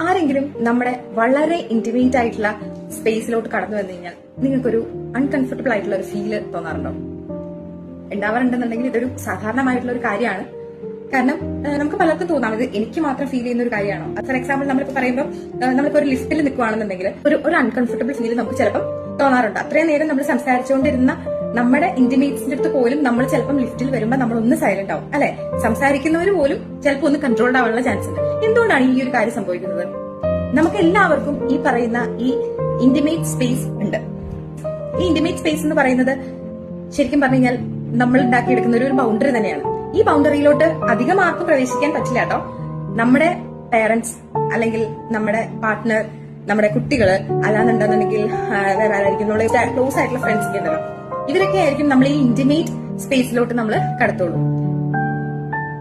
ആരെങ്കിലും നമ്മുടെ വളരെ ഇന്റിമേറ്റ് ആയിട്ടുള്ള സ്പേസിലോട്ട് കടന്നു വന്നു കഴിഞ്ഞാൽ നിങ്ങൾക്കൊരു അൺകംഫർട്ടബിൾ ആയിട്ടുള്ള ഒരു ഫീല് തോന്നാറുണ്ടോ? ഉണ്ടാവാറുണ്ടെന്നുണ്ടെങ്കിൽ ഇതൊരു സാധാരണമായിട്ടുള്ള ഒരു കാര്യമാണ്. കാരണം നമുക്ക് പലർക്കും തോന്നാം ഇത് എനിക്ക് മാത്രം ഫീൽ ചെയ്യുന്ന ഒരു കാര്യമാണോ. ഫോർ എക്സാമ്പിൾ നമ്മളിപ്പോ പറയുമ്പോൾ നമ്മളിപ്പോ ഒരു ലിഫ്റ്റിൽ നിൽക്കുകയാണെന്നുണ്ടെങ്കിൽ ഒരു അൺകംഫർട്ടബിൾ ഫീൽ നമുക്ക് ചിലപ്പം തോന്നാറുണ്ട്. അത്രയും നേരം നമ്മൾ സംസാരിച്ചുകൊണ്ടിരുന്ന നമ്മുടെ ഇന്റിമേറ്റ്സിന്റെ അടുത്ത് പോലും നമ്മൾ ചിലപ്പം ലിഫ്റ്റിൽ വരുമ്പോൾ നമ്മൾ ഒന്ന് സൈലന്റ് ആവും, അല്ലെ? സംസാരിക്കുന്നവർ പോലും ചിലപ്പോൾ ഒന്ന് കൺട്രോൾഡ് ആവാനുള്ള ചാൻസ് ഉണ്ട്. എന്തുകൊണ്ടാണ് ഈ ഒരു കാര്യം സംഭവിക്കുന്നത്? നമുക്ക് എല്ലാവർക്കും ഈ പറയുന്ന ഈ ഇന്റിമേറ്റ് സ്പേസ് ഉണ്ട്. ഈ ഇന്റിമേറ്റ് സ്പേസ് എന്ന് പറയുന്നത് ശരിക്കും പറഞ്ഞു കഴിഞ്ഞാൽ നമ്മൾ ഉണ്ടാക്കിയെടുക്കുന്ന ഒരു ബൗണ്ടറി തന്നെയാണ്. ഈ ബൗണ്ടറിയിലോട്ട് അധികം ആർക്കും പ്രവേശിക്കാൻ പറ്റില്ല കേട്ടോ. നമ്മുടെ പേരന്റ്സ് അല്ലെങ്കിൽ നമ്മുടെ പാർട്ട്ണർ, നമ്മുടെ കുട്ടികള്, അല്ലാന്നുണ്ടെന്നുണ്ടെങ്കിൽ വേറെ ആരായിരിക്കും നമ്മുടെ ക്ലോസ് ആയിട്ടുള്ള ഫ്രണ്ട്സ് ഒക്കെ ഉണ്ടല്ലോ, ഇവരൊക്കെ ആയിരിക്കും നമ്മൾ ഈ ഇന്റിമേറ്റ് സ്പേസിലോട്ട് നമ്മൾ കടത്തുള്ളൂ.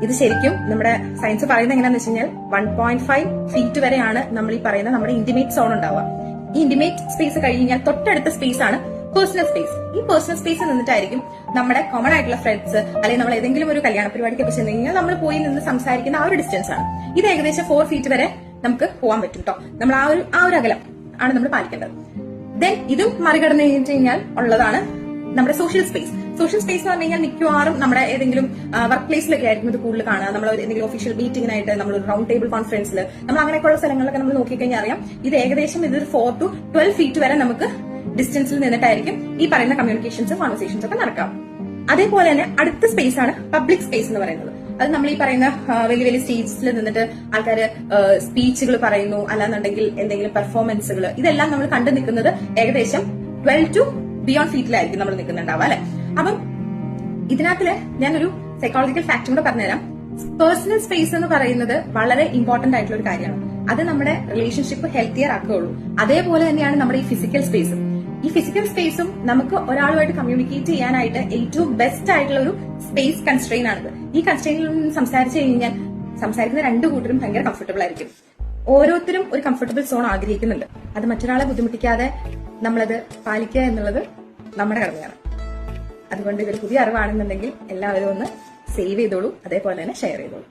ഇത് ശരിക്കും നമ്മുടെ സയൻസ് പറയുന്നത് എങ്ങനെയാന്ന് വെച്ച് കഴിഞ്ഞാൽ 1.5 ഫീറ്റ് വരെയാണ് നമ്മൾ ഈ പറയുന്ന നമ്മുടെ ഇന്റിമേറ്റ് സോൺ ഉണ്ടാവുക. ഈ ഇന്റിമേറ്റ് സ്പേസ് കഴിഞ്ഞാൽ തൊട്ടടുത്ത സ്പേസ് ആണ് പേഴ്സണൽ സ്പേസ്. ഈ പേഴ്സണൽ സ്പേസ് നിന്നിട്ടായിരിക്കും നമ്മുടെ കോമൺ ആയിട്ടുള്ള ഫ്രണ്ട്സ് അല്ലെങ്കിൽ നമ്മൾ ഏതെങ്കിലും ഒരു കല്യാണ പരിപാടിക്കൊക്കെ ചെന്ന് കഴിഞ്ഞാൽ നമ്മൾ പോയി നിന്ന് സംസാരിക്കുന്ന ആ ഒരു ഡിസ്റ്റൻസ് ആണ്. ഇത് ഏകദേശം 4 ഫീറ്റ് വരെ നമുക്ക് പോകാൻ പറ്റും കേട്ടോ. നമ്മൾ ആ ഒരു അകലം ആണ് നമ്മൾ പാലിക്കേണ്ടത്. ദെൻ ഇതും മറികടന്നു കഴിഞ്ഞാൽ ഉള്ളതാണ് നമ്മുടെ സോഷ്യൽ സ്പേസ്. സോഷ്യൽ സ്പേസ് എന്ന് പറഞ്ഞു കഴിഞ്ഞാൽ മിക്കവാറും നമ്മുടെ ഏതെങ്കിലും വർക്ക് പ്ലേസിലൊക്കെ ആയിരിക്കും ഇത് കൂടുതൽ കാണുക. നമ്മൾ എന്തെങ്കിലും ഒഫീഷ്യൽ മീറ്റിംഗിനായിട്ട് നമ്മൾ ഒരു റൗണ്ട് ടേബിൾ കോൺഫറൻസിൽ നമ്മൾ അങ്ങനെയൊക്കെയുള്ള സ്ഥലങ്ങളിലൊക്കെ നമ്മൾ നോക്കിക്കഴിഞ്ഞാൽ അറിയാം ഇത് ഏകദേശം ഇതൊരു 4 to 12 ഫീറ്റ് വരെ നമുക്ക് ഡിസ്റ്റൻസിൽ നിന്നിട്ടായിരിക്കും ഈ പറയുന്ന കമ്മ്യൂണിക്കേഷൻസും കോൺവെർസേഷൻസ് ഒക്കെ നടക്കാം. അതേപോലെ തന്നെ അടുത്ത സ്പേസ് ആണ് പബ്ലിക് സ്പേസ് എന്ന് പറയുന്നത്. അത് നമ്മൾ ഈ പറയുന്ന വലിയ വലിയ സ്റ്റേജിൽ നിന്നിട്ട് ആൾക്കാർ സ്പീച്ചുകൾ പറയുന്നു, അല്ലാന്നുണ്ടെങ്കിൽ എന്തെങ്കിലും പെർഫോമൻസുകൾ, ഇതെല്ലാം നമ്മൾ കണ്ടു നിൽക്കുന്നത് ഏകദേശം 12 to ബിയോണ്ട് ഫീറ്റിലായിരിക്കും നമ്മൾ നിൽക്കുന്നുണ്ടാവുക, അല്ലെ? അപ്പം ഇതിനകത്തില് ഞാനൊരു സൈക്കോളജിക്കൽ ഫാക്ടർ കൂടെ പറഞ്ഞുതരാം. പേഴ്സണൽ സ്പേസ് എന്ന് പറയുന്നത് വളരെ ഇമ്പോർട്ടന്റ് ആയിട്ടുള്ള ഒരു കാര്യമാണ്. അത് നമ്മുടെ റിലേഷൻഷിപ്പ് ഹെൽത്തിയർ ആക്കുകയുള്ളൂ. അതേപോലെ തന്നെയാണ് നമ്മുടെ ഈ ഫിസിക്കൽ സ്പേസും. ഈ ഫിസിക്കൽ സ്പേസും നമുക്ക് ഒരാളുമായിട്ട് കമ്മ്യൂണിക്കേറ്റ് ചെയ്യാനായിട്ട് ഏറ്റവും ബെസ്റ്റ് ആയിട്ടുള്ള ഒരു സ്പേസ് കൺസ്ട്രെയിൻ ആണിത്. ഈ കൺസ്ട്രെയിനിൽ നിന്ന് സംസാരിച്ചു കഴിഞ്ഞാൽ സംസാരിക്കുന്ന രണ്ടു കൂട്ടരും ഭയങ്കര കംഫർട്ടബിൾ ആയിരിക്കും. ഓരോരുത്തരും ഒരു കംഫർട്ടബിൾ സോൺ ആഗ്രഹിക്കുന്നുണ്ട്. അത് മറ്റൊരാളെ ബുദ്ധിമുട്ടിക്കാതെ നമ്മളത് പാലിക്കുക എന്നുള്ളത് നമ്മുടെ കടമയാണ്. അതുകൊണ്ട് ഇതൊരു പുതിയ അറിവാണെന്നുണ്ടെങ്കിൽ എല്ലാവരും ഒന്ന് സേവ് ചെയ്തോളൂ, അതേപോലെ തന്നെ ഷെയർ ചെയ്തോളൂ.